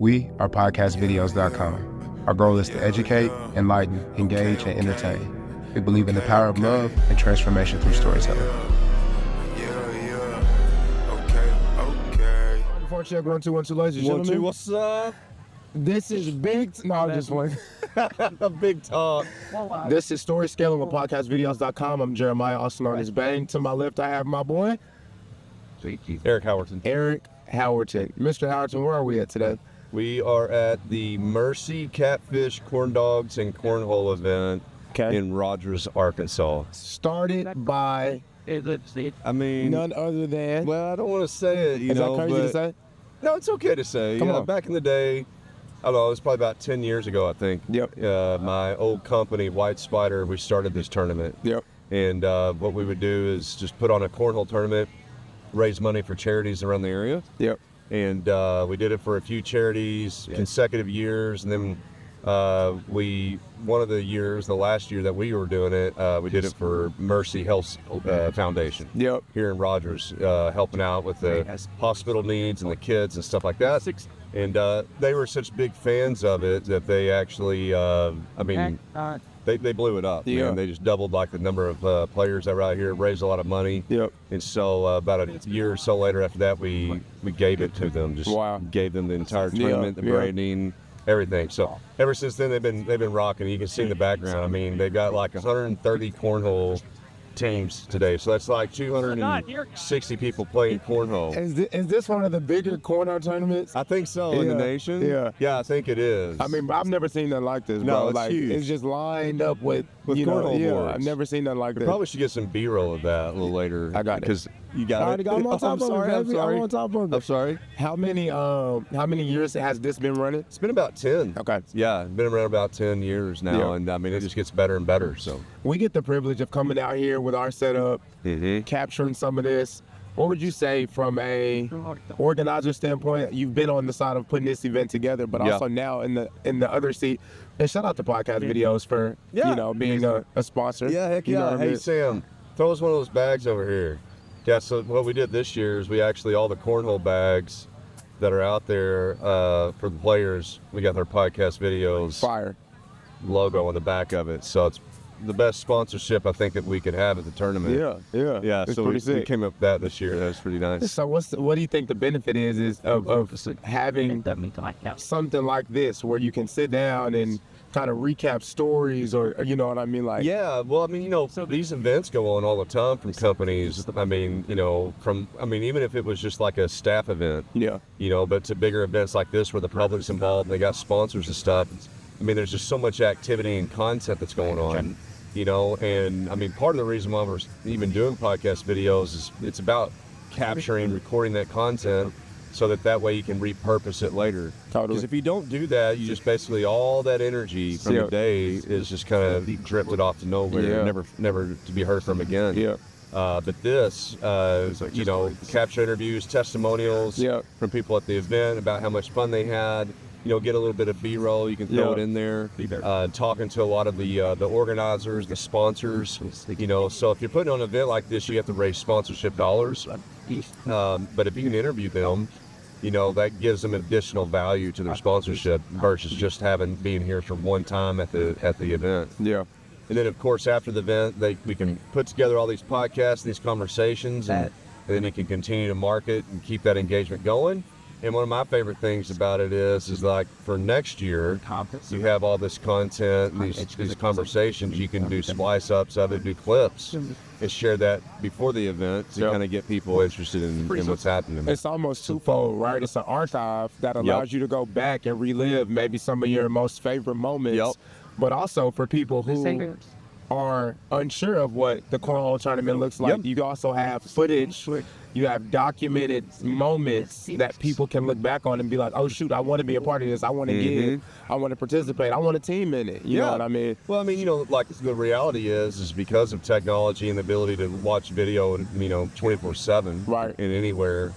We are podcastvideos.com. Our goal is to educate, enlighten, engage, and entertain. We believe in the power of love and transformation through storytelling. Before check 1 2 1 2, ladies and gentlemen. What's up? This is big. No, I'm just one. A big talk. This is Story Scaling with podcastvideos.com. I'm Jeremiah, also known as Baang. To my left, I have my boy Eric Howerton. Eric Howerton. Mr. Howerton, where are we at today? We are at the Mercy Catfish Corn Dogs and Cornhole event in Rogers, Arkansas. Started by I mean, none other than. well, I don't want to say it, Is that crazy to say? No, it's okay to say. Come on. Back in the day, I don't know, it was probably about 10 years ago, I think. Yep. My old company, White Spider, we started this tournament. Yep. And what we would do is just put on a cornhole tournament, raise money for charities around the area. Yep. And we did it for a few charities, consecutive years, and then one of the years, the last year that we were doing it, we did it for Mercy Health Foundation. Yep. Here in Rogers, helping out with the hospital needs and the kids and stuff like that. And they were such big fans of it that they actually, they blew it up. Yeah. Man. They just doubled like the number of players that were out here, raised a lot of money. Yep. And so about a year or so later after that, we gave it to them. Just gave them the entire tournament, the branding, everything. So ever since then, they've been rocking. You can see in the background. I mean, they've got like 130 cornhole teams today. So that's like 260 people playing cornhole. Is this one of the bigger cornhole tournaments? I think so in the nation. Yeah, I think it is. I mean, I've never seen nothing like this, No, bro. it's Like, huge. it's just lined up with cornhole boards. I've never seen nothing like we this. probably should get some B-roll of that a little later. I got it. Because you got I already it. got them on top I'm sorry. of it, baby. I'm sorry. I'm on top of it. I'm sorry. How many years has this been running? It's been about 10. Okay. Yeah, it's been around about 10 years now, Yeah. and I mean, it just gets better and better, so. We get the privilege of coming out here with our setup, capturing some of this. What would you say from a organizer standpoint? You've been on the side of putting this event together, but also now in the other seat. And shout out to Podcast Videos for being a sponsor. Yeah, heck You know yeah. what I Hey, mean? Sam, throw us one of those bags over here. Yeah, so what we did this year is we actually, all the cornhole bags that are out there for the players, we got their Podcast Videos Fire. logo on the back of it. So it's the best sponsorship I think that we could have at the tournament. Yeah. It's So pretty we sick. came up with that this year. That was pretty nice. So what do you think the benefit is of having something like this where you can sit down and kind of recap stories or you know what I mean? Like, yeah, well, I mean, these events go on all the time from companies. I mean, even if it was just like a staff event, but to bigger events like this where the public's involved, they got sponsors and stuff. I mean, there's just so much activity and content that's going on, and I mean, part of the reason why we're even doing podcast videos is it's about capturing, recording that content so that way you can repurpose it later. Totally. Because if you don't do that, you just basically, all that energy from the day is just kind of drifted off to nowhere, never to be heard from again. Yeah. But this, capture interviews, testimonials from people at the event about how much fun they had. Get a little bit of B-roll. You can throw it in there. Talking to a lot of the organizers, the sponsors. So if you're putting on an event like this, you have to raise sponsorship dollars. But if you can interview them, that gives them additional value to their sponsorship versus just being here for one time at the event. Yeah. And then, of course, after the event, we can put together all these podcasts, these conversations, and then you can continue to market and keep that engagement going. And one of my favorite things about it is like for next year, you have all this content, and these conversations. You can do splice ups of it, do clips, and share that before the event to kind of get people interested in what's happening. It's almost twofold, right? It's an archive that allows you to go back and relive maybe some of your most favorite moments, but also for people who are unsure of what the cornhole tournament looks like. You also have footage. You have documented moments that people can look back on and be like, oh, shoot, I want to be a part of this. I want to give. I want to participate. I want a team in it. You know what I mean? Well, I mean, like the reality is because of technology and the ability to watch video, 24/7, right, and anywhere,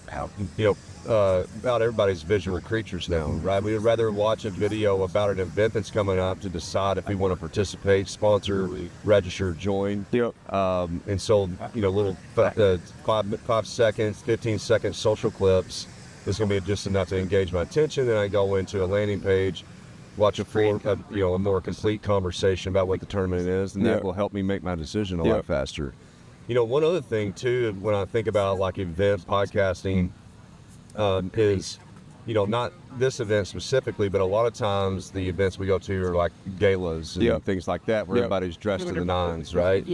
about everybody's visual creatures now, right? We would rather watch a video about an event that's coming up to decide if we want to participate, sponsor, register, join. And so, little 5 seconds, 15-second social clips is going to be just enough to engage my attention. Then I go into a landing page, watch a more complete conversation about what the tournament is, and that will help me make my decision a lot faster. One other thing too, when I think about like event podcasting, is, not this event specifically, but a lot of times the events we go to are like galas and things like that, where everybody's dressed to the nines, right?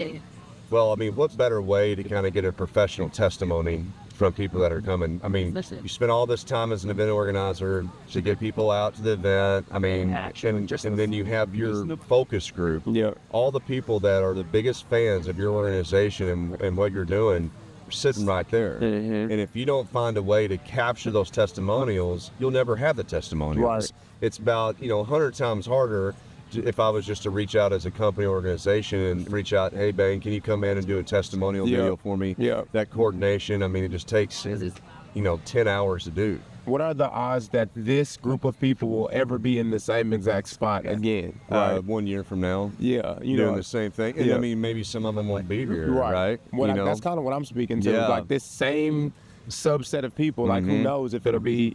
Well, I mean, what better way to kind of get a professional testimony from people that are coming? I mean, you spend all this time as an event organizer to get people out to the event. I mean, and then you have your focus group. All the people that are the biggest fans of your organization and what you're doing are sitting right there. And if you don't find a way to capture those testimonials, you'll never have the testimonials. It's about, 100 times harder if I was just to reach out as a company organization and reach out, hey, Baang, can you come in and do a testimonial video for me? That coordination, I mean, it just takes, 10 hours to do. What are the odds that this group of people will ever be in the same exact spot again? 1 year from now. Doing the same thing. And I mean, maybe some of them won't be here, right? That's kind of what I'm speaking to. Like this same subset of people, like who knows if it'll be,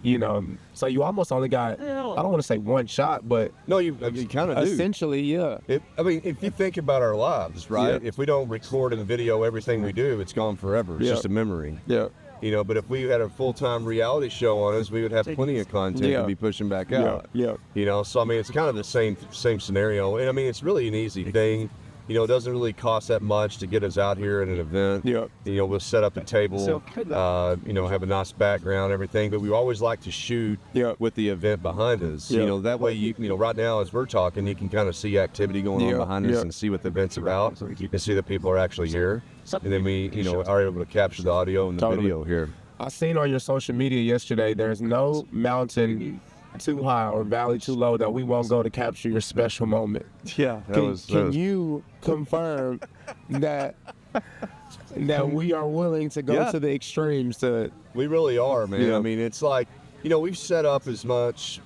so you almost only got, I don't want to say one shot, but no, you kind of do. Essentially, I mean, if you think about our lives, right? If we don't record and video everything we do, it's gone forever. It's just a memory. But if we had a full-time reality show on us, we would have plenty of content to be pushing back out. So I mean, it's kind of the same scenario, and I mean, it's really an easy thing. It doesn't really cost that much to get us out here at an event. We'll set up a table, have a nice background, everything, but we always like to shoot with the event behind us. That way, right now as we're talking, you can kind of see activity going on behind us and see what the event's about. You can see that people are actually here. And then we, are able to capture the audio and the video here. I seen on your social media yesterday, there's no mountain too high or valley too low that we won't go to capture your special moment. Can you confirm that we are willing to go to the extremes to? We really are, man. I mean, it's like, we've set up as much,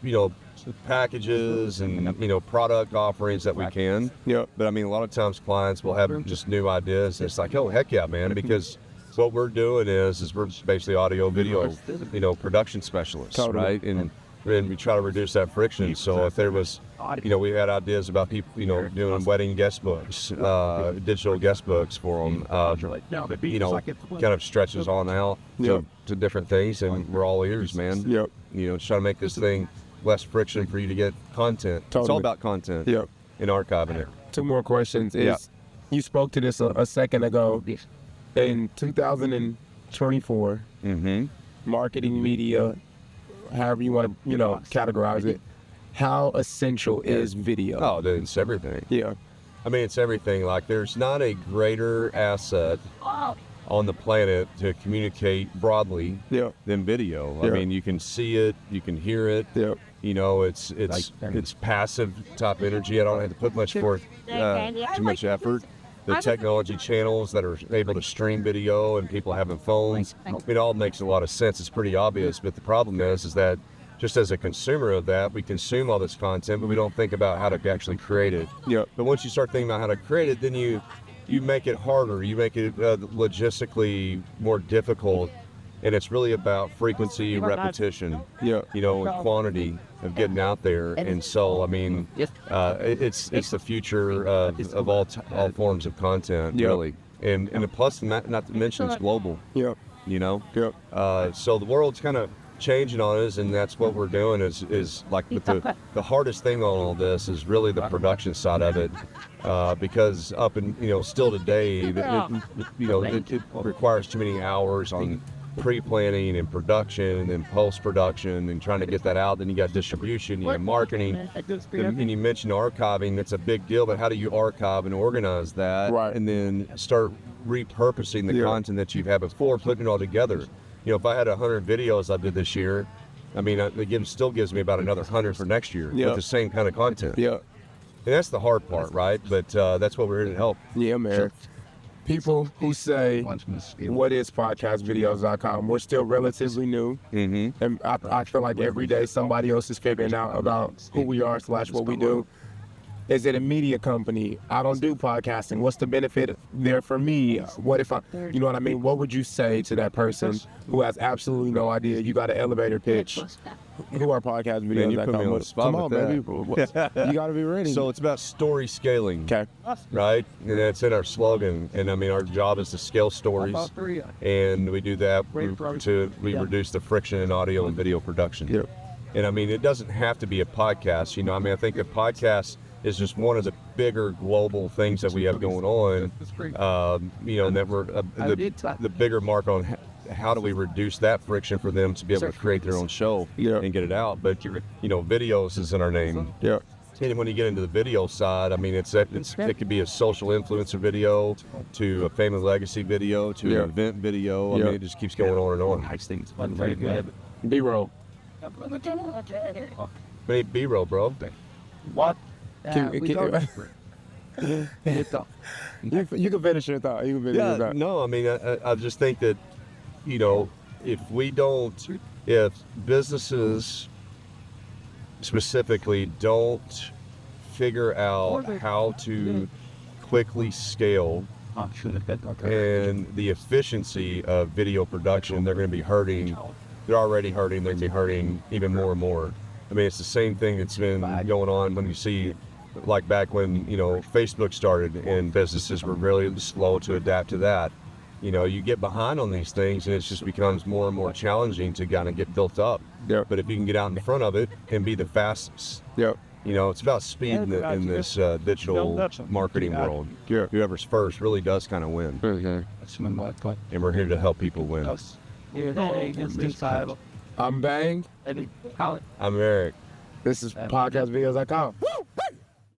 packages and, product offerings that we can. But I mean, a lot of times clients will have just new ideas. And it's like, oh, heck yeah, man, because what we're doing is we're basically audio, video, production specialists, right? And we try to reduce that friction. So if there was, we had ideas about people, doing wedding guest books, digital guest books for them, kind of stretches on out to different things, and we're all ears, man. Trying to make this thing less friction for you to get content. It's all about content and archiving it. 2 more questions. You spoke to this a second ago. In 2024, marketing, media, however you want to, categorize it, how essential is video? Oh, dude, it's everything. I mean, it's everything. Like, there's not a greater asset on the planet to communicate broadly than video. I mean, you can see it, you can hear it. It's passive type energy. I don't have to put much forth, too much effort. The technology channels that are able to stream video and people having phones, it all makes a lot of sense. It's pretty obvious, but the problem is that just as a consumer of that, we consume all this content, but we don't think about how to actually create it. But once you start thinking about how to create it, then you make it harder. You make it logistically more difficult, and it's really about frequency, repetition, and quantity of getting out there. And so, I mean, it's the future of all forms of content, really. And plus, not to mention, it's global. So the world's kind of changing on us, and that's what we're doing. Is like, but the hardest thing on all this is really the production side of it, because up and still today, it requires too many hours on pre-planning and production and post-production and trying to get that out. Then you got distribution, you have marketing, and you mentioned archiving. That's a big deal, but how do you archive and organize that, and then start repurposing the content that you've had before, putting it all together? If I had 100 videos I did this year, I mean, it still gives me about another 100 for next year with the same kind of content. And that's the hard part, right? But that's what we're here to help. Man. Sure. People who say, what is podcastvideos.com? We're still relatively new. And I feel like every day somebody else is figuring out about who we are / what we do. Is it a media company? I don't do podcasting. What's the benefit there for me? What if you know what I mean? What would you say to that person who has absolutely no idea? You got an elevator pitch. Who are podcast videos? Man, you put me on the spot. Come on, baby. You got to be ready. So it's about story scaling. Okay. Right? And that's in our slogan. And I mean, our job is to scale stories. And we do that to reduce the friction in audio and video production. Yep. And I mean, it doesn't have to be a podcast. You know, I mean, I think a podcast is just one of the bigger global things that we have going on. You know, that we're the bigger mark on how do we reduce that friction for them to be able to create their own show and get it out. But, you know, videos is in our name. Yeah. And when you get into the video side, I mean, it could be a social influencer video to a family legacy video to an event video. I mean, it just keeps going on and on. Nice things. B-roll. B-roll, bro. What? You can finish your thought. No, I mean, I just think that, you know, if businesses specifically don't figure out how to quickly scale and the efficiency of video production, they're going to be hurting. They're already hurting. They're going to be hurting even more and more. I mean, it's the same thing that's been going on when you see, like back when, you know, Facebook started and businesses were really slow to adapt to that. You know, you get behind on these things and it just becomes more and more challenging to kind of get built up. Yep. But if you can get out in front of it and be the fastest, you know, it's about speed in this digital marketing world. Yeah. Whoever's first really does kind of win. Okay. And we're here to help people win. I'm Baang. I'm I'm Eric. This is podcastvideos.com.